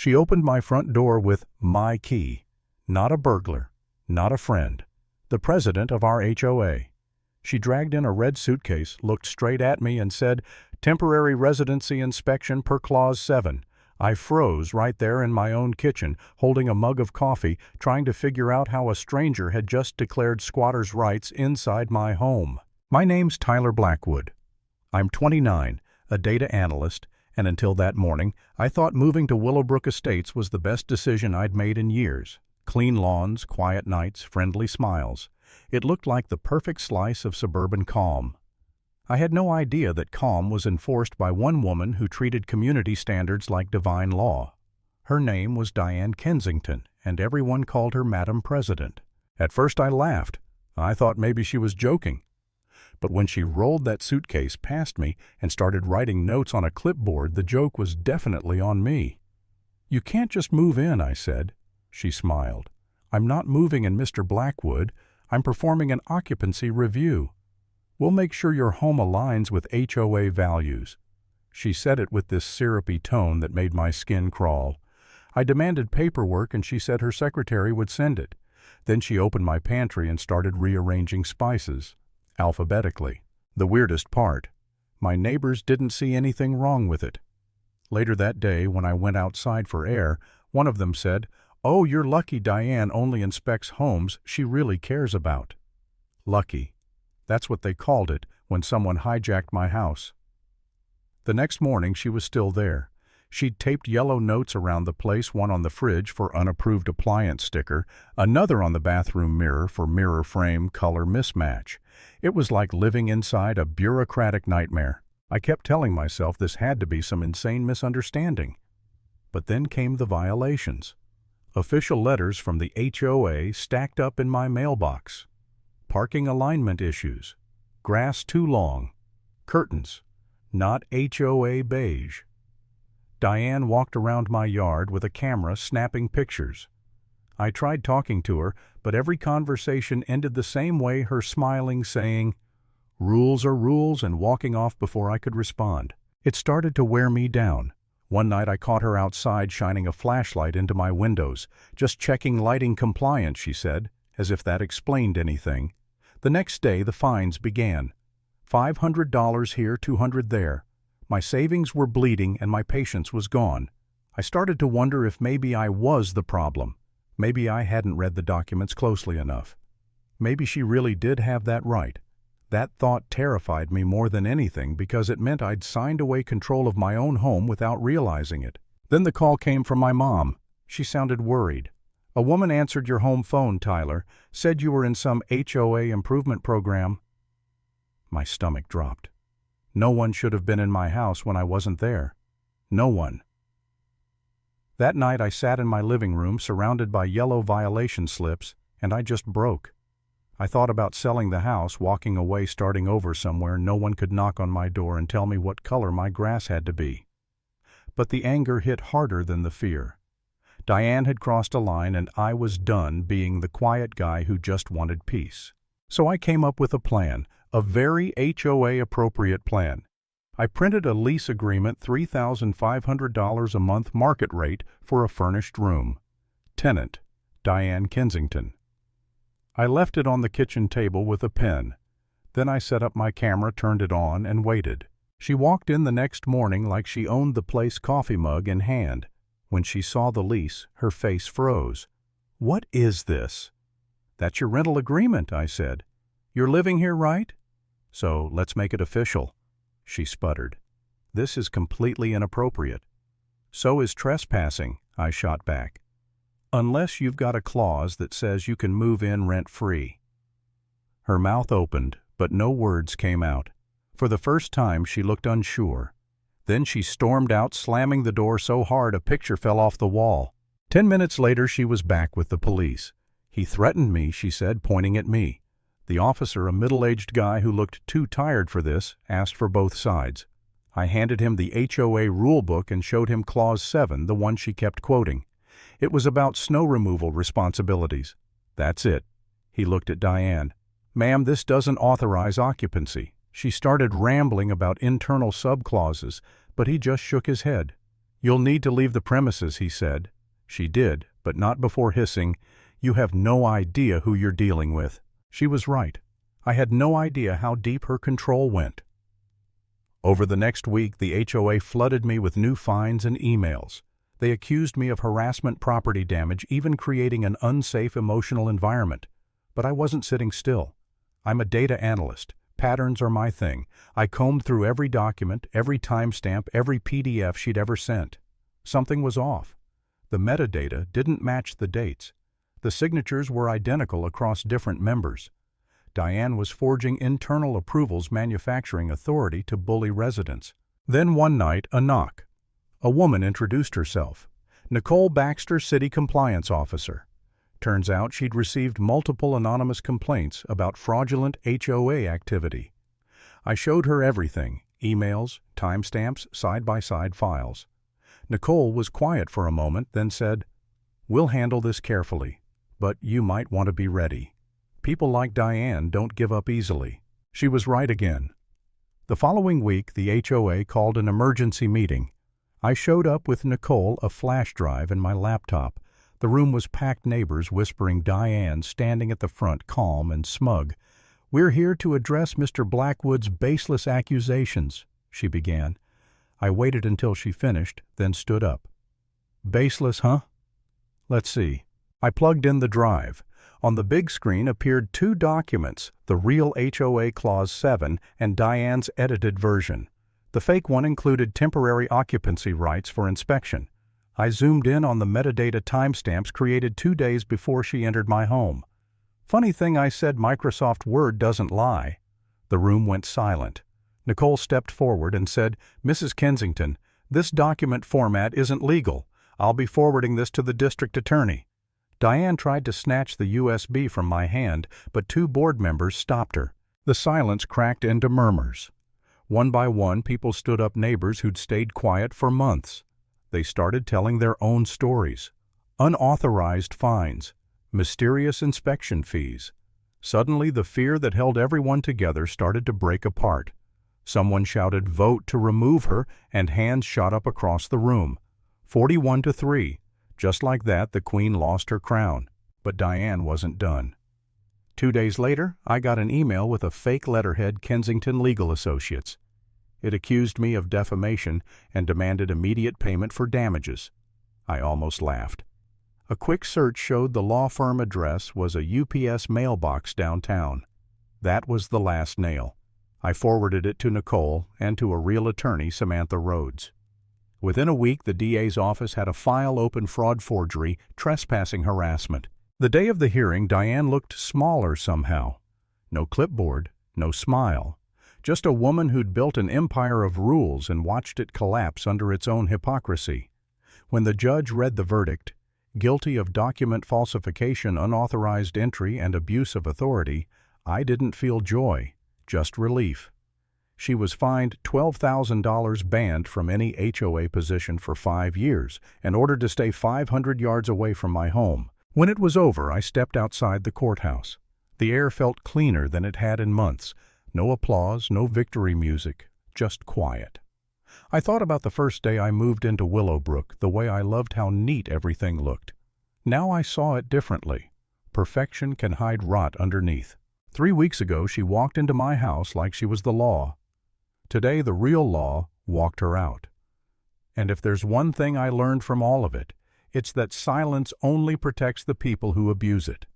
She opened my front door with my key. Not a burglar, not a friend. The president of our HOA. She dragged in a red suitcase, looked straight at me and said, "Temporary residency inspection per Clause 7. I froze right there in my own kitchen, holding a mug of coffee, trying to figure out how a stranger had just declared squatters' rights inside my home. My name's Tyler Blackwood. I'm 29, a data analyst, and until that morning, I thought moving to Willowbrook Estates was the best decision I'd made in years. Clean lawns, quiet nights, friendly smiles. It looked like the perfect slice of suburban calm. I had no idea that calm was enforced by one woman who treated community standards like divine law. Her name was Diane Kensington, and everyone called her Madam President. At first I laughed. I thought maybe she was joking. But when she rolled that suitcase past me and started writing notes on a clipboard, the joke was definitely on me. "You can't just move in," I said. She smiled. "I'm not moving in, Mr. Blackwood. I'm performing an occupancy review. We'll make sure your home aligns with HOA values." She said it with this syrupy tone that made my skin crawl. I demanded paperwork and she said her secretary would send it. Then she opened my pantry and started rearranging spices, alphabetically. The weirdest part, my neighbors didn't see anything wrong with it. Later that day, when I went outside for air, one of them said, "Oh, you're lucky Diane only inspects homes she really cares about." Lucky. That's what they called it when someone hijacked my house. The next morning she was still there. She'd taped yellow notes around the place, one on the fridge for unapproved appliance sticker, another on the bathroom mirror for mirror frame color mismatch. It was like living inside a bureaucratic nightmare. I kept telling myself this had to be some insane misunderstanding. But then came the violations. Official letters from the HOA stacked up in my mailbox. Parking alignment issues. Grass too long. Curtains. Not HOA beige. Diane walked around my yard with a camera snapping pictures. I tried talking to her, but every conversation ended the same way, her smiling, saying, "Rules are rules," and walking off before I could respond. It started to wear me down. One night I caught her outside shining a flashlight into my windows. "Just checking lighting compliance," she said, as if that explained anything. The next day the fines began. $500 here, $200 there. My savings were bleeding and my patience was gone. I started to wonder if maybe I was the problem. Maybe I hadn't read the documents closely enough. Maybe she really did have that right. That thought terrified me more than anything because it meant I'd signed away control of my own home without realizing it. Then the call came from my mom. She sounded worried. "A woman answered your home phone, Tyler. Said you were in some HOA improvement program." My stomach dropped. No one should have been in my house when I wasn't there. No one. That night I sat in my living room surrounded by yellow violation slips, and I just broke. I thought about selling the house, walking away, starting over somewhere no one could knock on my door and tell me what color my grass had to be. But the anger hit harder than the fear. Diane had crossed a line and I was done being the quiet guy who just wanted peace. So I came up with a plan, a very HOA-appropriate plan. I printed a lease agreement, $3,500 a month market rate for a furnished room. Tenant, Diane Kensington. I left it on the kitchen table with a pen. Then I set up my camera, turned it on, and waited. She walked in the next morning like she owned the place, coffee mug in hand. When she saw the lease, her face froze. "What is this?" "That's your rental agreement," I said. "You're living here, right?" "So let's make it official." She sputtered. "This is completely inappropriate." "So is trespassing," I shot back. "Unless you've got a clause that says you can move in rent-free." Her mouth opened, but no words came out. For the first time she looked unsure. Then she stormed out, slamming the door so hard a picture fell off the wall. 10 minutes later she was back with the police. "He threatened me," she said, pointing at me. The officer, a middle-aged guy who looked too tired for this, asked for both sides. I handed him the HOA rule book and showed him Clause 7, the one she kept quoting. It was about snow removal responsibilities. "That's it." He looked at Diane. "Ma'am, this doesn't authorize occupancy." She started rambling about internal subclauses, but he just shook his head. "You'll need to leave the premises," he said. She did, but not before hissing, "You have no idea who you're dealing with." She was right. I had no idea how deep her control went. Over the next week, the HOA flooded me with new fines and emails. They accused me of harassment, property damage, even creating an unsafe emotional environment. But I wasn't sitting still. I'm a data analyst. Patterns are my thing. I combed through every document, every timestamp, every PDF she'd ever sent. Something was off. The metadata didn't match the dates. The signatures were identical across different members. Diane was forging internal approvals, manufacturing authority to bully residents. Then one night, a knock. A woman introduced herself. Nicole Baxter, City Compliance Officer. Turns out she'd received multiple anonymous complaints about fraudulent HOA activity. I showed her everything: emails, timestamps, side-by-side files. Nicole was quiet for a moment, then said, "We'll handle this carefully, but you might want to be ready. People like Diane don't give up easily." She was right again. The following week, the HOA called an emergency meeting. I showed up with Nicole, a flash drive, and my laptop. The room was packed, neighbors whispering, Diane standing at the front, calm and smug. "We're here to address Mr. Blackwood's baseless accusations," she began. I waited until she finished, then stood up. "Baseless, huh? Let's see." I plugged in the drive. On the big screen appeared two documents, the real HOA Clause 7 and Diane's edited version. The fake one included temporary occupancy rights for inspection. I zoomed in on the metadata timestamps created 2 days before she entered my home. "Funny thing," I said, "Microsoft Word doesn't lie." The room went silent. Nicole stepped forward and said, "Mrs. Kensington, this document format isn't legal. I'll be forwarding this to the district attorney." Diane tried to snatch the USB from my hand, but 2 board members stopped her. The silence cracked into murmurs. One by one, people stood up, neighbors who'd stayed quiet for months. They started telling their own stories. Unauthorized fines, mysterious inspection fees. Suddenly, the fear that held everyone together started to break apart. Someone shouted, "Vote to remove her," and hands shot up across the room. 41-3. Just like that, the Queen lost her crown. But Diane wasn't done. 2 days later, I got an email with a fake letterhead, Kensington Legal Associates. It accused me of defamation and demanded immediate payment for damages. I almost laughed. A quick search showed the law firm address was a UPS mailbox downtown. That was the last nail. I forwarded it to Nicole and to a real attorney, Samantha Rhodes. Within a week, the DA's office had a file open: fraud, forgery, trespassing, harassment. The day of the hearing, Diane looked smaller somehow. No clipboard, no smile. Just a woman who'd built an empire of rules and watched it collapse under its own hypocrisy. When the judge read the verdict, guilty of document falsification, unauthorized entry, and abuse of authority, I didn't feel joy, just relief. She was fined $12,000, banned from any HOA position for 5 years, and ordered to stay 500 yards away from my home. When it was over, I stepped outside the courthouse. The air felt cleaner than it had in months. No applause, no victory music, just quiet. I thought about the first day I moved into Willowbrook, the way I loved how neat everything looked. Now I saw it differently. Perfection can hide rot underneath. 3 weeks ago, she walked into my house like she was the law. Today, the real law walked her out. And if there's one thing I learned from all of it, it's that silence only protects the people who abuse it.